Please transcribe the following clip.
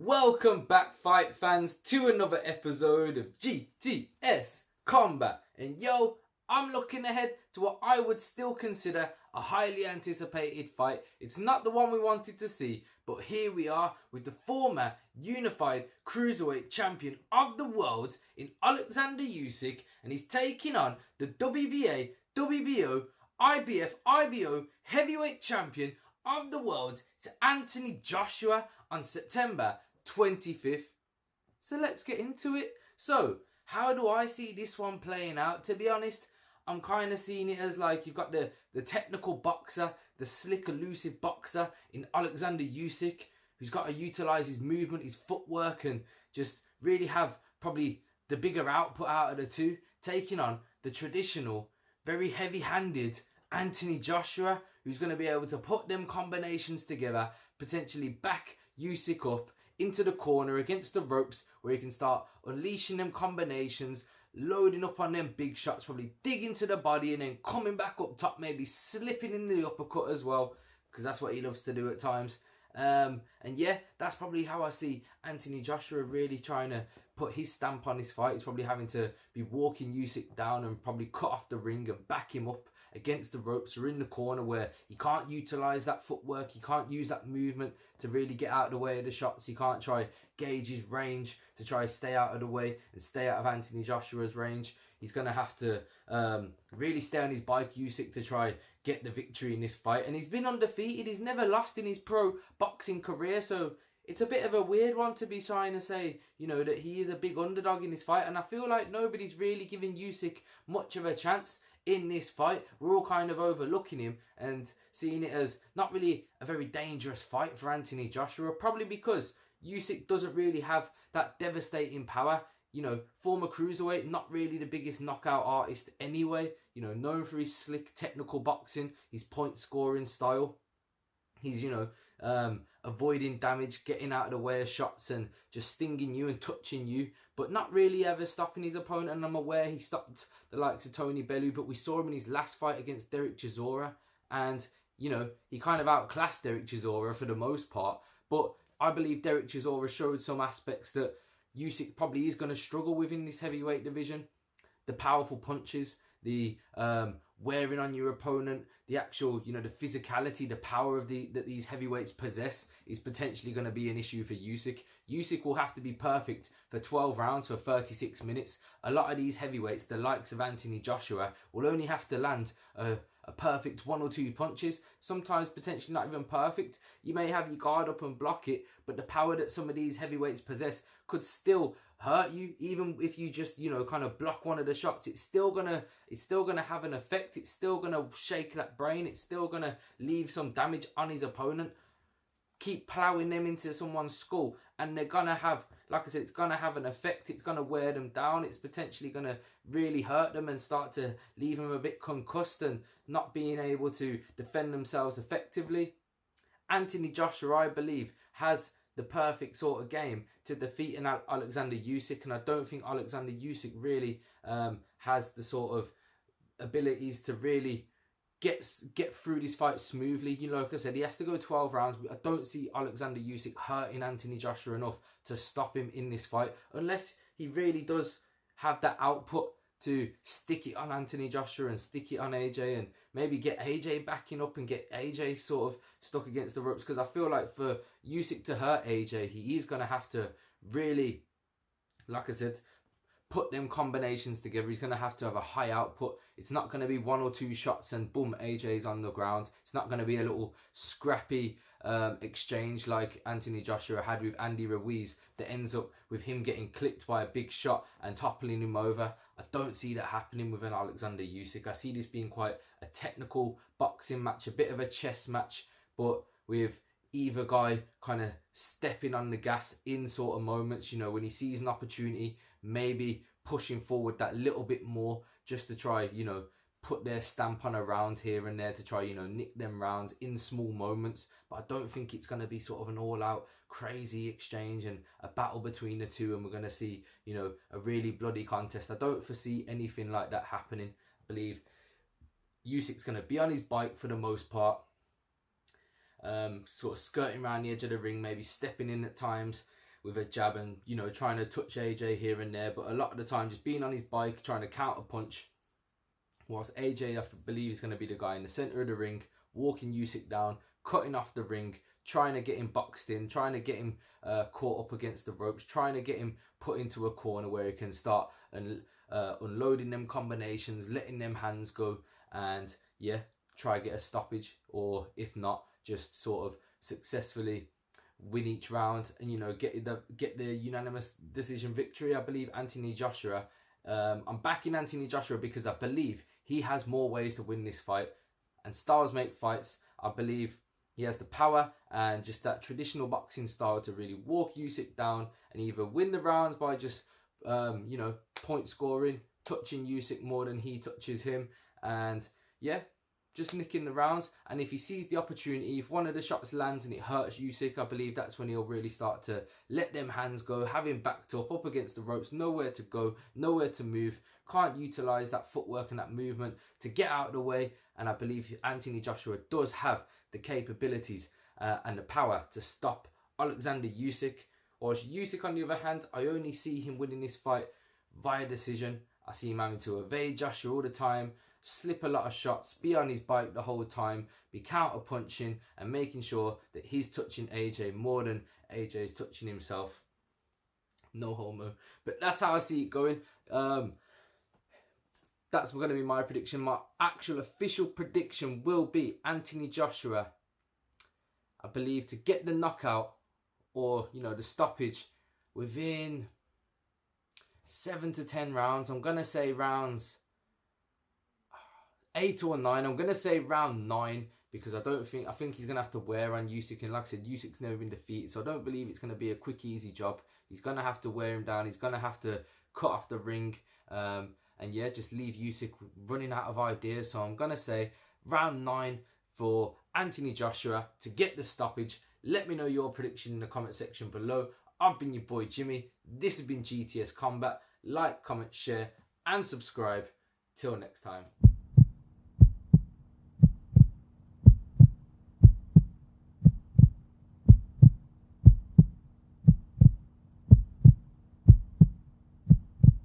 Welcome back, fight fans, to another episode of GTS Combat. And yo, I'm looking ahead to what I would still consider a highly anticipated fight. It's not the one we wanted to see, but here we are with the former unified Cruiserweight champion of the world in Oleksandr Usyk, and he's taking on the WBA, WBO, IBF, IBO heavyweight champion of the world. It's Anthony Joshua on September 25th. So let's get into it. So, how do I see this one playing out? To be honest, I'm kind of seeing it as like you've got the technical boxer, the slick, elusive boxer in Oleksandr Usyk, who's got to utilise his movement, his footwork, and just really have probably the bigger output out of the two, taking on the traditional, very heavy-handed Anthony Joshua, who's going to be able to put them combinations together, potentially back Usyk up into the corner against the ropes, where he can start unleashing them combinations, loading up on them big shots, probably digging to the body and then coming back up top, maybe slipping in the uppercut as well, because that's what he loves to do at times. And yeah, that's probably how I see Anthony Joshua really trying to put his stamp on his fight. He's probably having to be walking Usyk down and probably cut off the ring and back him up against the ropes or in the corner, where he can't utilise that footwork, he can't use that movement to really get out of the way of the shots. He can't try gauge his range to try stay out of the way and stay out of Anthony Joshua's range. He's going to have to really stay on his bike, Usyk, to try get the victory in this fight. And he's been undefeated. He's never lost in his pro boxing career, so it's a bit of a weird one to be trying to say, you know, that he is a big underdog in this fight. And I feel like nobody's really giving Usyk much of a chance in this fight. We're all kind of overlooking him and seeing it as not really a very dangerous fight for Anthony Joshua, probably because Usyk doesn't really have that devastating power. You know, former cruiserweight, not really the biggest knockout artist anyway. You know, known for his slick technical boxing, his point scoring style. He's, you know, avoiding damage, getting out of the way of shots and just stinging you and touching you, but not really ever stopping his opponent. And I'm aware he stopped the likes of Tony Bellew, but we saw him in his last fight against Derek Chisora, and, you know, he kind of outclassed Derek Chisora for the most part. But I believe Derek Chisora showed some aspects that Usyk probably is going to struggle with in this heavyweight division. The powerful punches, the wearing on your opponent, the actual, you know, the physicality, the power of that these heavyweights possess is potentially going to be an issue for Usyk. Usyk will have to be perfect for 12 rounds for 36 minutes. A lot of these heavyweights, the likes of Anthony Joshua, will only have to land a perfect one or two punches, sometimes potentially not even perfect. You may have your guard up and block it, but the power that some of these heavyweights possess could still hurt you. Even if you just, you know, kind of block one of the shots, it's still gonna have an effect. It's still gonna shake that brain. It's still gonna leave some damage on his opponent. Keep ploughing them into someone's skull, and they're gonna have, like I said, it's gonna have an effect. It's gonna wear them down. It's potentially gonna really hurt them and start to leave them a bit concussed and not being able to defend themselves effectively. Anthony Joshua, I believe, has the perfect sort of game to defeat an Oleksandr Usyk, and I don't think Oleksandr Usyk really has the sort of abilities to really get through this fight smoothly. You know, like I said, he has to go 12 rounds. I don't see Oleksandr Usyk hurting Anthony Joshua enough to stop him in this fight, unless he really does have that output to stick it on Anthony Joshua and stick it on AJ, and maybe get AJ backing up and get AJ sort of stuck against the ropes. Because I feel like for Usyk to hurt AJ, he is going to have to really, like I said, put them combinations together. He's going to have to have a high output. It's not going to be one or two shots and boom, AJ's on the ground. It's not going to be a little scrappy exchange like Anthony Joshua had with Andy Ruiz that ends up with him getting clipped by a big shot and toppling him over. I don't see that happening with an Oleksandr Usyk. I see this being quite a technical boxing match, a bit of a chess match, but with either guy kind of stepping on the gas in sort of moments, you know, when he sees an opportunity, maybe pushing forward that little bit more just to try, you know, put their stamp on a round here and there to try, you know, nick them rounds in small moments. But I don't think it's going to be sort of an all-out crazy exchange and a battle between the two, and we're going to see, you know, a really bloody contest. I don't foresee anything like that happening. I believe Usyk's going to be on his bike for the most part, sort of skirting around the edge of the ring, maybe stepping in at times, with a jab and, you know, trying to touch AJ here and there, but a lot of the time just being on his bike, trying to counter punch. Whilst AJ, I believe, is going to be the guy in the centre of the ring, walking Usyk down, cutting off the ring, trying to get him boxed in, trying to get him caught up against the ropes, trying to get him put into a corner where he can start unloading them combinations, letting them hands go, and yeah, try get a stoppage, or if not, just sort of successfully win each round and, you know, get the unanimous decision victory. I believe Anthony Joshua. I'm backing Anthony Joshua because I believe he has more ways to win this fight, and styles make fights. I believe he has the power and just that traditional boxing style to really walk Usyk down and either win the rounds by just you know, point scoring, touching Usyk more than he touches him, and yeah, just nicking the rounds. And if he sees the opportunity, if one of the shots lands and it hurts Usyk, I believe that's when he'll really start to let them hands go, have him backed up against the ropes, nowhere to go, nowhere to move, can't utilise that footwork and that movement to get out of the way. And I believe Anthony Joshua does have the capabilities and the power to stop Oleksandr Usyk. Or Usyk, on the other hand, I only see him winning this fight via decision. I see him having to evade Joshua all the time, slip a lot of shots, be on his bike the whole time, be counter punching and making sure that he's touching AJ more than AJ is touching himself. No homo. But that's how I see it going. That's going to be my prediction. My actual official prediction will be Anthony Joshua, I believe, to get the knockout, or, you know, the stoppage within 7 to 10 rounds. I'm going to say rounds 8 or 9. I'm going to say round 9 because I think he's going to have to wear on Usyk. And like I said, Usyk's never been defeated, so I don't believe it's going to be a quick, easy job. He's going to have to wear him down. He's going to have to cut off the ring. And yeah, just leave Usyk running out of ideas. So I'm going to say round 9 for Anthony Joshua to get the stoppage. Let me know your prediction in the comment section below. I've been your boy Jimmy. This has been GTS Combat. Like, comment, share and subscribe. Till next time.